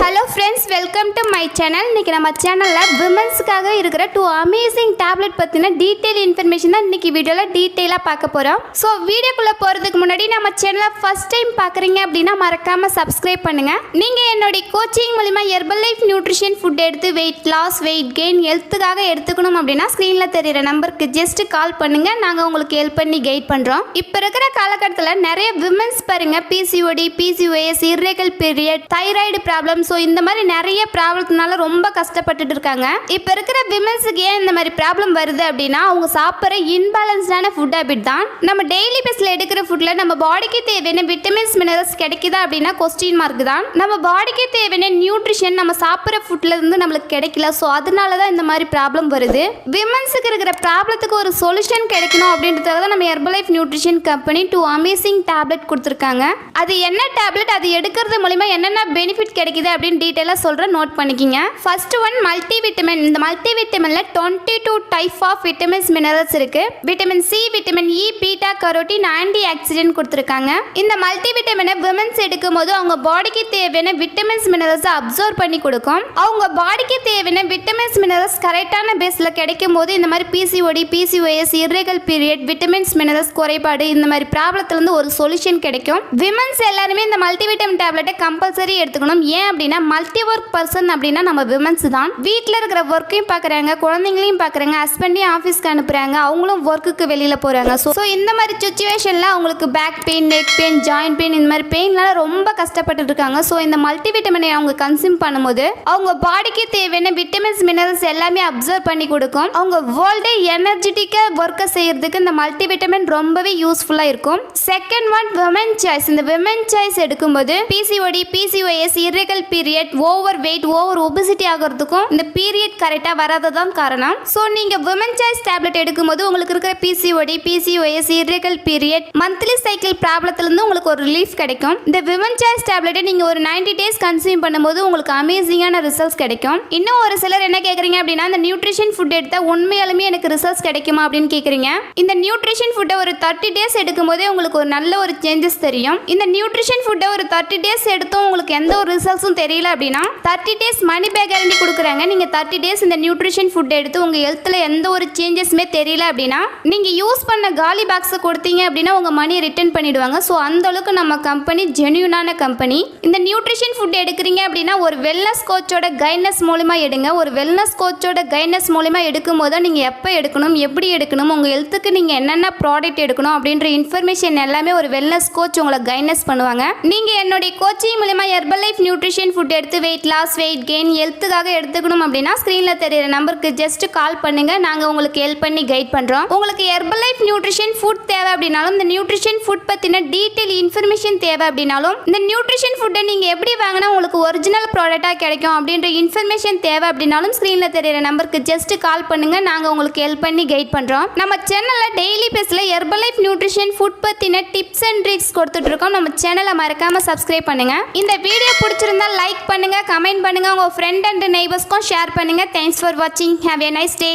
Hello friends, welcome to my channel. இன்னைக்கு நம்ம சேனல்ல விமென்ஸ்க்காக இருக்கிற 2 அமேசிங் டேப்லெட் பத்தின டீடைல் இன்ஃபர்மேஷன் தான் இன்னைக்கு வீடியோல டீடைலா பார்க்க போறோம். சோ வீடியோக்குள்ள போறதுக்கு முன்னாடி நம்ம சேனலை ஃபர்ஸ்ட் டைம் பார்க்கறீங்க அப்படினா மறக்காம Subscribe பண்ணுங்க. நீங்க என்னோட கோச்சிங் மூலமா ஹெர்பல் லைஃப் நியூட்ரிஷன் ஃபுட் எடுத்து weight loss, weight gain, ஹெல்த்துக்காக எடுத்துக்கணும் அப்படினா ஸ்கிரீன்ல தெரியுற நம்பருக்கு ஜஸ்ட் கால் பண்ணுங்க. நாங்க உங்களுக்கு ஹெல்ப் பண்ணி கைட் பண்றோம். இப்ப இருக்கிற காலகட்டத்துல நிறைய விமென்ஸ் பாருங்க PCOD, PCOS, irregular period, thyroid problem so இந்த மாதிரி நிறைய ப்ராப்ளத்தினால ரொம்ப கஷ்டப்பட்டுட்டு இருக்காங்க. இப்போ இருக்கிற விமென்ஸுக்கு ஏன் இந்த மாதிரி ப்ராப்ளம் வருது அப்படின்னா அவங்க சாப்பிட்ற இன்பேலன்ஸ்டான ஃபுட் ஹேபிட் தான். நம்ம டெய்லி பேஸில் எடுக்கிற ஃபுட்டில் நம்ம பாடிக்கு தேவையான விட்டமின்ஸ் மினரல்ஸ் கிடைக்குதா அப்படின்னா கொஸ்டின் மார்க் தான். நம்ம பாடிக்கு தேவையான நியூட்ரிஷன் நம்ம சாப்பிட்ற ஃபுட்ல இருந்து நம்மளுக்கு கிடைக்கல. ஸோ அதனால தான் இந்த மாதிரி ப்ராப்ளம் வருது. விமென்ஸுக்கு இருக்கிற ப்ராப்ளத்துக்கு ஒரு சொல்யூஷன் கிடைக்கணும் அப்படின்றதுக்காக தான் நம்ம herbal life nutrition company 2 amazing tablet கொடுத்துருக்காங்க. அது என்ன டேப்லெட், அது எடுக்கிறது மூலிமா என்னென்ன பெனிஃபிட் கிடைக்குது அப்படின்னு டீடைலா சொல்றேன், நோட் பண்ணிக்கங்க. First one multi vitamin. இந்த மல்டி விட்டமின்ல 22 டைப் ஆஃப் விட்டமின்ஸ் மினரல்ஸ் இருக்கு. Vitamin C, vitamin E, beta carotene, antioxidant கொடுத்துருக்காங்க. இந்த மல்டி விட்டமினை விமென்ஸ் எடுக்கும்போது அவங்க பாடிக்கு தேவையான விட்டமின்ஸ் மினரல்ஸ் அப்சர்வ் பண்ணி கொடுக்கும். அவங்க பாடிக்கு தேவையான விட்டமின்ஸ் மினரல்ஸ் கரெக்டான பேஸ்ல கிடைக்கும் போது இந்த மாதிரி PCOD, PCOS, irregular period, vitamins minerals குறைபாடு இந்த மாதிரி ப்ராப்ளத்துல இருந்து ஒரு சொல்யூஷன் கிடைக்கும். விமென்ஸ் எல்லாருமே இந்த மல்டி விட்டமின் டேப்லெட்டை கம்பல்சரி எடுத்துக்கணும். ஏன் அப்படின்னா மல்டி ஒர்க் பர்சன் அப்படின்னா நம்ம விமென்ஸ் தான். வீட்டில் இருக்கிற ஒர்க்கையும் பார்க்குறாங்க, குழந்தைங்களையும் பார்க்குறாங்க, ஹஸ்பண்டையும் ஆஃபீஸ்க்கு அனுப்புகிறாங்க, அவங்களும் ஒர்க்குக்கு வெளியில் போகிறாங்க. ஸோ இந்த மாதிரி சுச்சுவேஷனில் அவங்களுக்கு back pain, neck pain, joint pain இந்த மாதிரி பெயினால ரொம்ப கஷ்டப்பட்டு இருக்காங்க. ஸோ இந்த மல்டி விட்டமினை அவங்க கன்சியூம் பண்ணும்போது அவங்க பாடிக்கு தேவையான விட்டமின்ஸ் மினரல்ஸ் எல்லாமே அப்சர்வ் பண்ணி கொடுக்கும். அவங்க வேர்ல்டே எனர்ஜெட்டிக்காக ஒர்க்கை செய்யறதுக்கு இந்த மல்டி விட்டமின் ரொம்பவே யூஸ்ஃபுல்லாக இருக்கும். Second one women choice. இந்த விமென் சாய்ஸ் எடுக்கும்போது PCOD, PCOS, irregular period, over weight, over obesity ஆகிறதுக்கும் இந்த பீரியட் கரெக்டாக வராததான் காரணம். ஸோ நீங்கள் விமன் சாய்ஸ் டேப்லெட் எடுக்கும்போது உங்களுக்கு இருக்கிற PCOD, PCOS, irregular period, monthly cycle ப்ராப்ளத்துலேருந்து உங்களுக்கு ஒரு ரிலீஃப் கிடைக்கும். இந்த விமன் சாய்ஸ் டேப்லெட்டை நீங்கள் ஒரு 90 days கன்சியூம் பண்ணும்போது உங்களுக்கு அமேசிங்கான ரிசல்ட்ஸ் கிடைக்கும். இன்னும் ஒரு சிலர் என்ன கேட்குறீங்க அப்படின்னா இந்த நியூட்ரிஷன் ஃபுட் எடுத்தால் உண்மையாலுமே எனக்கு ரிசல்ட்ஸ் கிடைக்குமா அப்படின்னு கேட்குறீங்க. இந்த நியூட்ரிஷன் ஃபுட்டை ஒரு 30 days எடுக்கும் போதே உங்களுக்கு ஒரு நல்ல ஒரு சேஞ்சஸ் தெரியும். இந்த நியூட்ரிஷன் ஃபுட்டை ஒரு 30 days எடுத்தும் உங்களுக்கு எந்த ஒரு ரிசல்ட்ஸும் தெரியல அப்படின்னா 30 days மணி பேக் கேரண்டி கொடுக்குறாங்க. நீங்கள் 30 days இந்த நியூட்ரிஷன் ஃபுட் எடுத்து உங்கள் ஹெல்த்தில் எந்த ஒரு சேஞ்சஸுமே தெரியல அப்படின்னா நீங்கள் யூஸ் பண்ண காலி பாக்ஸை கொடுத்தீங்க அப்படின்னா உங்கள் மணியை ரிட்டர்ன் பண்ணிடுவாங்க. ஸோ அந்த அளவுக்கு நம்ம கம்பெனி ஜென்யூனான கம்பெனி. இந்த நியூட்ரிஷன் ஃபுட் எடுக்கிறீங்க அப்படின்னா ஒரு வெல்னஸ் கோச்சோட கைட்னஸ் மூலிமா எடுங்க. ஒரு வெல்னஸ் கோச்சோட கைட்னஸ் மூலிமா எடுக்கும் போது நீங்கள் எப்போ எடுக்கணும், எப்படி எடுக்கணும், உங்கள் ஹெல்த்துக்கு நீங்கள் என்னென்ன ப்ராடக்ட் எடுக்கணும் அப்படின்ற இன்ஃபர்மேஷன் எல்லாமே ஒரு வெல்னஸ் கோச் உங்களை கைட்னஸ் பண்ணுவாங்க. நீங்கள் என்னுடைய கோச்சிங் மூலிமா ஹெர்பல் லைஃப் நியூட்ரிஷன் ஃபுட் எடுத்து வெயிட் லாஸ், வெயிட் கெயின், ஹெல்த்துக்காக எடுத்துக்கணும் அப்படின்னா ஸ்க்ரீனில் தெரியுற நம்பருக்கு ஜஸ்ட் கால் பண்ணுங்க. நாங்கள் உங்களுக்கு ஹெல்ப் பண்ணி கைட் பண்ணுறோம். உங்களுக்கு ஹெர்பல் லைஃப் நியூட்ரிஷன் ஃபுட் தேவை அப்படின்னாலும் இந்த நியூட்ரிஷன் ஃபுட் பற்றின டீட்டெயில் இன்ஃபர்மேஷன் தேவை அப்படின்னாலும் இந்த நியூட்ரிஷன் ஃபுட்டை நீங்கள் எப்படி வாங்கினா உங்களுக்கு ஒரிஜினல் ப்ராடக்டாக கிடைக்கும் அப்படின்ற இன்ஃபர்மேஷன் தேவை அப்படின்னாலும் ஸ்க்ரீனில் தெரியுற நம்பருக்கு ஜஸ்ட் கால் பண்ணுங்க. நாங்கள் உங்களுக்கு ஹெல்ப் பண்ணி கைட் பண்ணுறோம். நம்ம சேனலில் டெய்லி பேஸில் ஹெர்பல் லைஃப் நியூட்ரிஷன் ஃபுட் பற்றின டிப்ஸ் அண்ட் ட்ரிக்ஸ் கொடுத்துட்டு இருக்கோம். நம்ம சேனலை மறக்காமல் சப்ஸ்கிரைப் பண்ணுங்க. இந்த வீடியோ பிடிச்சிருந்தா லைக் பண்ணுங்க, கமெண்ட் பண்ணுங்க, உங்க ஃப்ரெண்ட் அண்ட் நெய்பர்ஸ்க்கும் ஷேர் பண்ணுங்க. தேங்க்ஸ் ஃபார் வாட்சிங். Have a nice day.